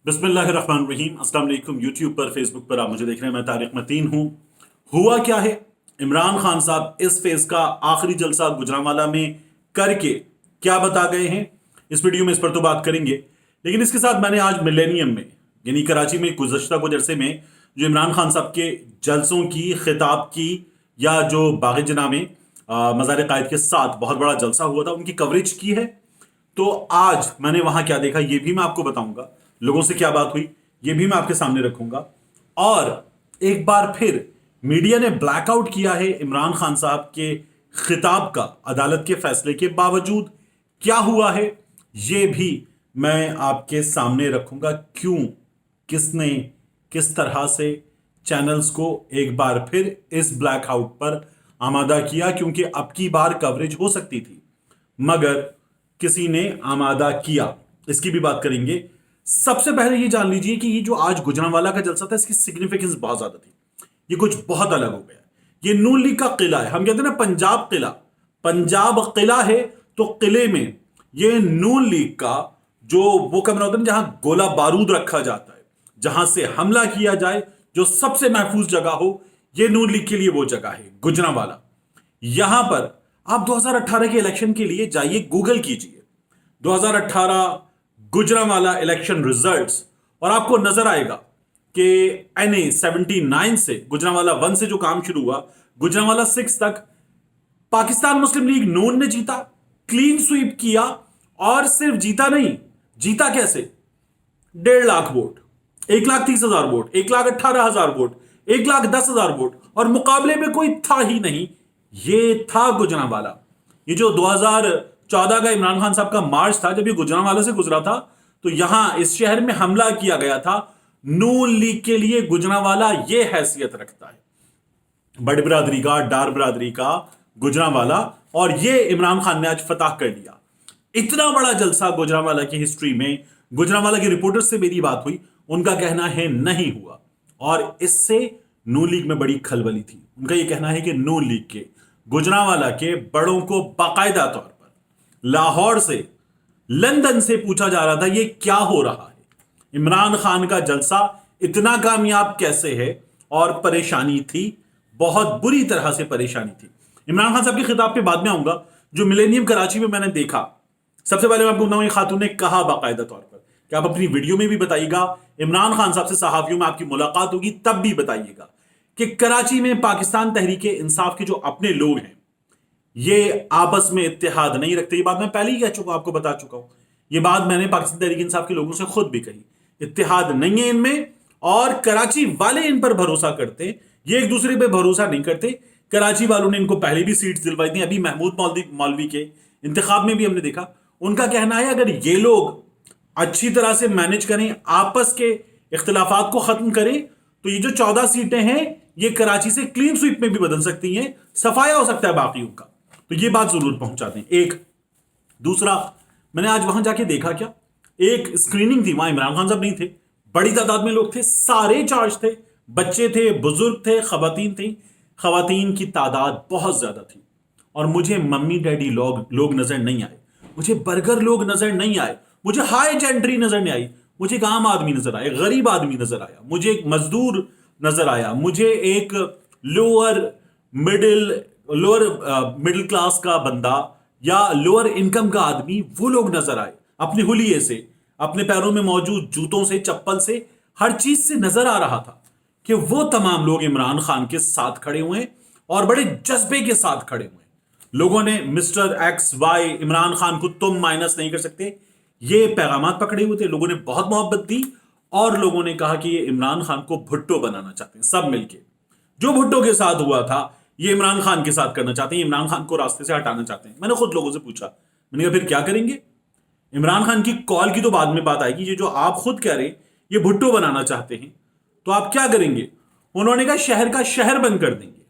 बिस्मिल्लाहिर्रहमानिर्रहीम। अस्सलाम वालेकुम। यूट्यूब पर, फेसबुक पर आप मुझे देख रहे हैं। मैं तारिक मतीन हूँ। हुआ क्या है, इमरान खान साहब इस फेज का आखिरी जलसा गुजरांवाला में करके क्या बता गए हैं, इस वीडियो में इस पर तो बात करेंगे। लेकिन इसके साथ मैंने आज मिलेनियम में यानी कराची में गुज़श्ता कुछ अरसे में जो इमरान खान साहब के जलसों की, खिताब की, या जो बाग़ जना में मज़ार कायद के साथ बहुत बड़ा जलसा हुआ था, उनकी कवरेज की है। तो आज मैंने वहां क्या देखा ये भी मैं आपको बताऊंगा, लोगों से क्या बात हुई ये भी मैं आपके सामने रखूंगा। और एक बार फिर मीडिया ने ब्लैकआउट किया है इमरान खान साहब के खिताब का अदालत के फैसले के बावजूद। क्या हुआ है ये भी मैं आपके सामने रखूंगा। क्यों, किसने, किस तरह से चैनल्स को एक बार फिर इस ब्लैकआउट पर आमादा किया, क्योंकि अब की बार कवरेज हो सकती थी मगर किसी ने आमादा किया, इसकी भी बात करेंगे। सबसे पहले ये जान लीजिए कि ये जो आज गुजरांवाला का जलसा था, इसकी सिग्निफिकेंस बहुत ज्यादा थी। ये कुछ बहुत अलग हो गया। ये नून लीग का किला है। हम कहते हैं ना पंजाब किला, पंजाब किला है तो किले में ये नून लीग का जो वो कमरा होता है जहां गोला बारूद रखा जाता है, जहां से हमला किया जाए, जो सबसे महफूज जगह हो, ये नून लीग के लिए वो जगह है गुजरांवाला। यहां पर आप 2018 के इलेक्शन के लिए जाइए, गूगल कीजिए 2018 गुजरांवाला इलेक्शन रिजल्ट्स, और आपको नजर आएगा कि NA-79 से, गुजरांवाला 1 से जो काम शुरू हुआ, गुजरांवाला 6 तक पाकिस्तान मुस्लिम लीग नून ने जीता, क्लीन स्वीप किया। और सिर्फ जीता नहीं, जीता कैसे, 1.5 lakh vote, 1,30,000 vote, 1,18,000 vote, 1,10,000 vote, और मुकाबले में कोई था ही नहीं। ये था गुजरांवाला। ये जो 2014 का इमरान खान साहब का मार्च था, जब ये गुजरांवाला से गुजरा था, तो यहां इस शहर में हमला किया गया था। नून लीग के लिए गुजरांवाला ये हैसियत रखता है, बड़ी बिरादरी का, डार बिरादरी का गुजरांवाला। और ये इमरान खान ने आज फतह कर लिया। इतना बड़ा जलसा गुजरांवाला की हिस्ट्री में। गुजरांवाला के रिपोर्टर से मेरी बात हुई, उनका कहना है नहीं हुआ, और इससे नून लीग में बड़ी खलबली थी। उनका यह कहना है कि नून लीग के, गुजरांवाला के बड़ों को बाकायदा तौर पर लाहौर से, लंदन से पूछा जा रहा था ये क्या हो रहा है, इमरान खान का जलसा इतना कामयाब कैसे है। और परेशानी थी, बहुत बुरी तरह से परेशानी थी। इमरान खान साहब के खिताब पे बाद में आऊंगा। जो मिलेनियम कराची में मैंने देखा, सबसे पहले मैं आपको बताऊं, एक खातून ने कहा बाकायदा तौर पर कि आप अपनी वीडियो में भी बताइएगा, इमरान खान साहब से सहाफियों में आपकी मुलाकात होगी तब भी बताइएगा कि कराची में पाकिस्तान तहरीक इंसाफ के जो अपने लोग हैं ये आपस में इत्तेहाद नहीं रखते। ये बात मैं पहले ही कह चुका, आपको बता चुका हूं। ये बात मैंने पाकिस्तान तहरीक इंसाफ के लोगों से खुद भी कही। इत्तेहाद नहीं है इनमें, और कराची वाले इन पर भरोसा करते, ये एक दूसरे पे भरोसा नहीं करते। कराची वालों ने इनको पहले भी सीट्स दिलवाई थी, अभी महमूद मौलवी के इंतखाब में भी हमने देखा। उनका कहना है अगर ये लोग अच्छी तरह से मैनेज करें, आपस के इख्तिलाफात को खत्म करें, तो ये जो 14 सीटें हैं ये कराची से क्लीन स्वीप में भी बदल सकती हैं, सफाया हो सकता है बाकियों का। तो ये बात जरूर पहुंचाते हैं। एक दूसरा, मैंने आज वहां जाके देखा, क्या एक स्क्रीनिंग थी, वहां इमरान खान साहब नहीं थे, बड़ी तादाद में लोग थे, सारे चार्ज थे, बच्चे थे, बुजुर्ग थे, खवातीन थी। खवातीन की तादाद बहुत ज्यादा थी। और मुझे मम्मी डैडी लोग नजर नहीं आए, मुझे बर्गर लोग नजर नहीं आए, मुझे हाई जेंट्री नजर नहीं आई, मुझे एक आम आदमी नजर आया, गरीब आदमी नजर आया, मुझे एक मजदूर नजर आया, मुझे एक लोअर मिडिल क्लास का बंदा या लोअर इनकम का आदमी, वो लोग नजर आए। अपने हुलिये से, अपने पैरों में मौजूद जूतों से, चप्पल से, हर चीज से नजर आ रहा था कि वो तमाम लोग इमरान खान के साथ खड़े हुए और बड़े जज्बे के साथ खड़े हुए। लोगों ने मिस्टर XY इमरान खान को तुम माइनस नहीं कर सकते, ये पैगामात पकड़े हुए थे। लोगों ने बहुत मोहब्बत दी, और लोगों ने कहा कि ये इमरान खान को भुट्टो बनाना चाहते हैं। सब मिलके जो भुट्टो के साथ हुआ था ये इमरान खान के साथ करना चाहते हैं, इमरान खान को रास्ते से हटाना चाहते हैं। मैंने खुद लोगों से पूछा, मैंने कहा फिर क्या करेंगे? इमरान खान की कॉल की तो बाद में बात आएगी, ये जो आप खुद कह रहे ये भुट्टो बनाना चाहते हैं तो आप क्या करेंगे? उन्होंने कहा शहर का शहर बंद कर देंगे,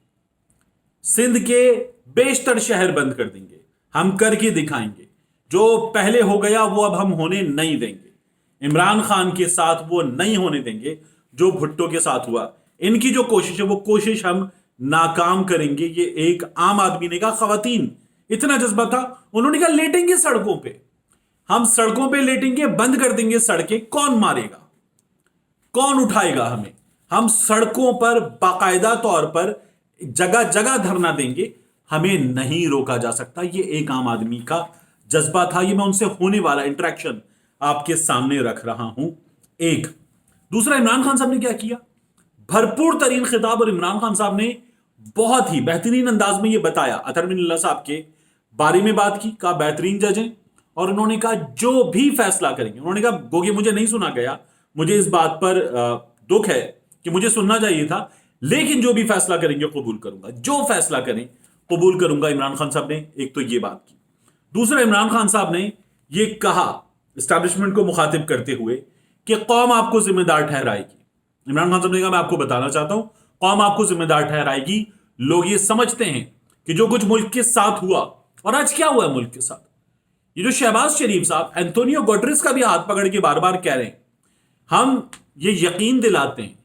सिंध के बेशतर शहर बंद कर देंगे, हम करके दिखाएंगे। जो पहले हो गया वो अब हम होने नहीं देंगे। इमरान खान के साथ वो नहीं होने देंगे जो भुट्टो के साथ हुआ। इनकी जो कोशिश है वो कोशिश हम नाकाम करेंगे। ये एक आम आदमी ने कहा, खवातीन इतना जज्बा था, उन्होंने कहा लेटेंगे सड़कों पे, हम सड़कों पे लेटेंगे, बंद कर देंगे सड़कें, कौन मारेगा? कौन उठाएगा हमें? हम सड़कों पर बाकायदा तौर पर जगह जगह धरना देंगे, हमें नहीं रोका जा सकता। ये एक आम आदमी का जज्बा था। ये मैं उनसे होने वाला इंटरेक्शन आपके सामने रख रहा हूं। एक दूसरा, इमरान खान साहब ने क्या किया? भरपूर तरीन खिताब, और इमरान खान साहब ने बहुत ही बेहतरीन अंदाज में यह बताया। अतहर बिन साहब के बारे में बात की, कहा बेहतरीन जज हैं, और उन्होंने कहा जो भी फैसला करेंगे, उन्होंने कहा गोगे मुझे नहीं सुना गया, मुझे इस बात पर दुख है कि मुझे सुनना चाहिए था, लेकिन जो भी फैसला करेंगे कबूल करूंगा, जो फैसला करें कबूल करूंगा। इमरान खान साहब ने एक तो ये बात की। दूसरा, इमरान खान साहब ने यह कहा एस्टैब्लिशमेंट को मुखातिब करते हुए कि कौम आपको जिम्मेदार ठहराएगी। इमरान खान साहब ने कहा मैं आपको बताना चाहता हूं, कौम आपको जिम्मेदार ठहराएगी। लोग ये समझते हैं कि जो कुछ मुल्क के साथ हुआ, और आज क्या हुआ है मुल्क के साथ, ये जो शहबाज शरीफ साहब एंटोनियो गुटेरेस का भी हाथ पकड़ के बार बार कह रहे हैं, हम ये यकीन दिलाते हैं,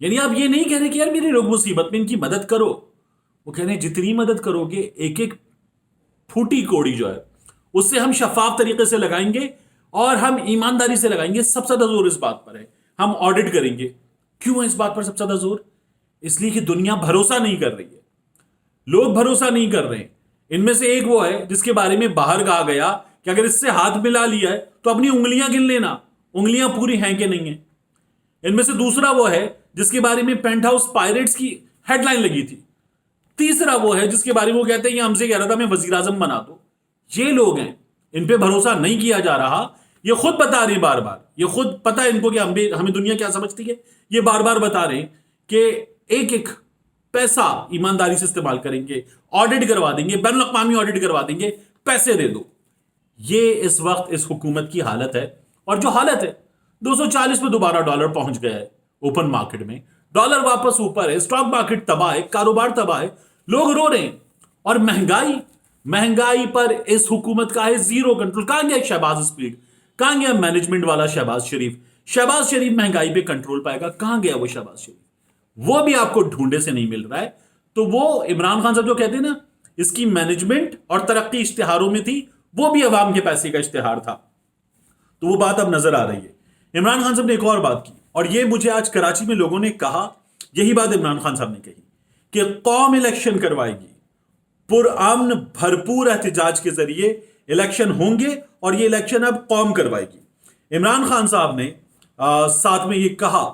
यानी आप ये नहीं कह रहे कि यार मेरे लोग मुसीबत में, इनकी मदद करो। वो कह रहे हैं जितनी मदद करोगे, एक एक फूटी कोड़ी जो है उससे हम शफाफ तरीके से लगाएंगे, और हम ईमानदारी से लगाएंगे। सबसे ज्यादा जोर इस बात पर है, हम ऑडिट करेंगे। क्यों है इस बात पर सबसे ज्यादा जोर? इसलिए कि दुनिया भरोसा नहीं कर रही है, लोग भरोसा नहीं कर रहे हैं। इनमें से एक वो है जिसके बारे में बाहर कहा गया कि अगर इससे हाथ मिला लिया है तो अपनी उंगलियां गिन लेना, उंगलियां पूरी हैं कि नहीं है। इनमें से दूसरा वो है जिसके बारे में पेंट हाउस पायरेट्स की हेडलाइन लगी थी। तीसरा वो है जिसके बारे में वो कहते हैं ये हमसे कह रहा था मैं वजीर आजम बना दो। ये लोग हैं, इन पे भरोसा नहीं किया जा रहा। ये खुद बता रहे हैं बार बार, ये खुद पता है इनको कि हमें दुनिया क्या समझती है। ये बार बार बता रहे हैं कि एक एक पैसा ईमानदारी से इस्तेमाल करेंगे, ऑडिट करवा देंगे, बैनुल अक़वामी ऑडिट करवा देंगे, पैसे दे दो। ये इस वक्त इस हुकूमत की हालत है। और जो हालत है 240 पे दोबारा डॉलर पहुंच गया है ओपन मार्केट में, डॉलर वापस ऊपर है, स्टॉक मार्केट तबाह है, कारोबार तबाह है, लोग रो रहे हैं। और महंगाई पर इस हुकूमत का है जीरो कंट्रोल। कहां गया शहबाज स्पीड, कहां गया मैनेजमेंट वाला शहबाज शरीफ? शहबाज शरीफ महंगाई पे कंट्रोल पाएगा, कहां गया वो शहबाज शरीफ? वो भी आपको ढूंढे से नहीं मिल रहा है। तो वो इमरान खान साहब जो कहते हैं ना इसकी मैनेजमेंट और तरक्की इश्तिहारों में थी, वो भी अवाम के पैसे का इश्तिहार था। तो वो बात अब नजर आ रही है। इमरान खान साहब ने एक और बात की, और ये मुझे आज कराची में लोगों ने कहा, यही बात इमरान खान साहब ने कही कि कौम इलेक्शन करवाएगी, पुरअमन भरपूर एहतजाज के जरिए इलेक्शन होंगे, और ये इलेक्शन अब कौम करवाएगी। इमरान खान साहब ने साथ में ये कहा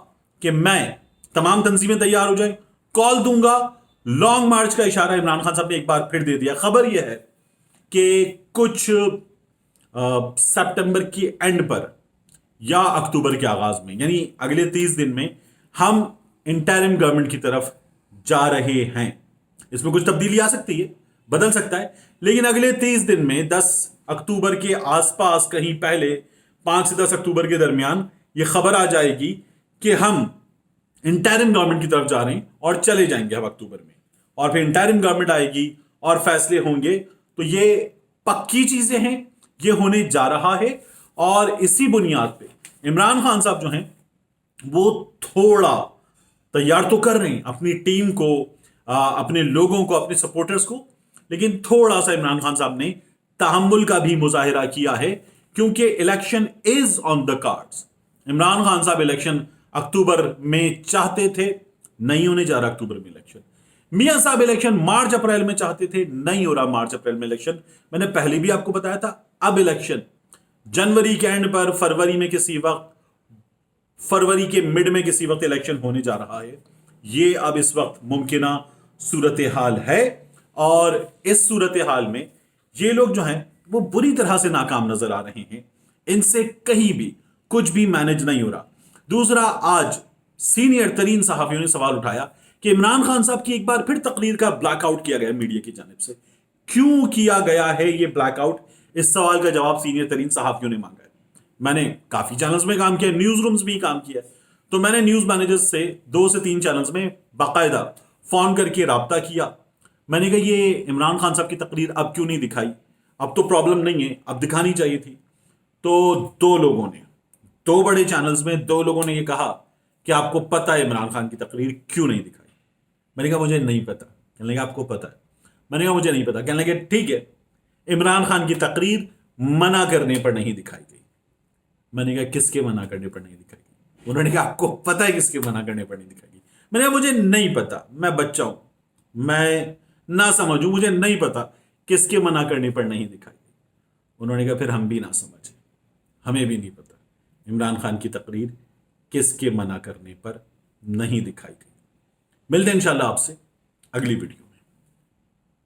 कि मैं तमाम तंजीमें तैयार हो जाए, कॉल दूंगा। लॉन्ग मार्च का इशारा इमरान खान साहब ने एक बार फिर दे दिया। खबर यह है कि कुछ सितंबर की एंड पर या अक्टूबर के आगाज में, यानी अगले 30 दिन में हम इंटरिम गवर्नमेंट की तरफ जा रहे हैं। इसमें कुछ तब्दीली आ सकती है, बदल सकता है, लेकिन अगले 30 दिन में 10 अक्टूबर के आसपास, कहीं पहले 5 से 10 अक्टूबर के दरमियान यह खबर आ जाएगी कि हम इंटरिम गवर्नमेंट की तरफ जा रहे हैं, और चले जाएंगे हम अक्टूबर में। और फिर इंटरिम गवर्नमेंट आएगी और फैसले होंगे। तो ये पक्की चीजें हैं, ये होने जा रहा है। और इसी बुनियाद पे इमरान खान साहब जो हैं वो थोड़ा तैयार तो कर रहे हैं अपनी टीम को, अपने लोगों को, अपने सपोर्टर्स को, लेकिन थोड़ा सा इमरान खान साहब ने तहम्मुल का भी मुजाहिरा किया है, क्योंकि election is on the cards. Imran Khan साहब इलेक्शन अक्टूबर में चाहते थे, नहीं होने जा रहा अक्टूबर में इलेक्शन। मियां साहब इलेक्शन मार्च अप्रैल में चाहते थे, नहीं हो रहा मार्च अप्रैल में इलेक्शन। मैंने पहले भी आपको बताया था, अब इलेक्शन जनवरी के एंड पर, फरवरी में किसी वक्त, फरवरी के मिड में किसी वक्त इलेक्शन होने जा रहा है। ये अब इस वक्त मुमकिना सूरत हाल है, और इस सूरत हाल में ये लोग जो हैं वो बुरी तरह से नाकाम नजर आ रहे हैं। इनसे कहीं भी कुछ भी मैनेज नहीं हो रहा। दूसरा, आज सीनियर तरीन सहाफियों ने सवाल उठाया कि इमरान खान साहब की एक बार फिर तकरीर का ब्लैकआउट किया गया मीडिया की जानिब से। क्यों किया गया है ये ब्लैकआउट? इस सवाल का जवाब सीनियर तरीन सहाफियों ने मांगा है। मैंने काफी चैनल्स में काम किया, न्यूज रूम्स भी काम किया, तो मैंने न्यूज मैनेजर्स से 2 से 3 चैनल्स में बाकायदा फोन करके राब्ता किया। मैंने कहा ये इमरान खान साहब की तकरीर अब क्यों नहीं दिखाई? अब तो प्रॉब्लम नहीं है, अब दिखानी चाहिए थी। तो 2 लोगों ने, 2 बड़े चैनल्स में 2 लोगों ने ये कहा कि आपको पता है इमरान खान की तकरीर क्यों नहीं दिखाई? मैंने कहा मुझे नहीं पता। कहने लगा आपको पता है? मैंने कहा मुझे नहीं पता। कहने लगे ठीक है, इमरान खान की तकरीर मना करने पर नहीं दिखाई गई। मैंने कहा किसके मना करने पर नहीं दिखाई गई? انہوں نے کہا آپ کو پتہ ہے کس کے منع کرنے پر نہیں دکھائے گی؟ میں نے کہا مجھے نہیں پتا، میں بچہ ہوں، میں نہ سمجھوں، مجھے نہیں پتا کس کے منع کرنے پر نہیں دکھائی گئی۔ انہوں نے کہا پھر ہم بھی نہ سمجھیں، ہمیں بھی نہیں پتا عمران خان کی تقریر کس کے منع کرنے پر نہیں دکھائی گئی۔ ملتے ہیں انشاءاللہ آپ سے اگلی ویڈیو۔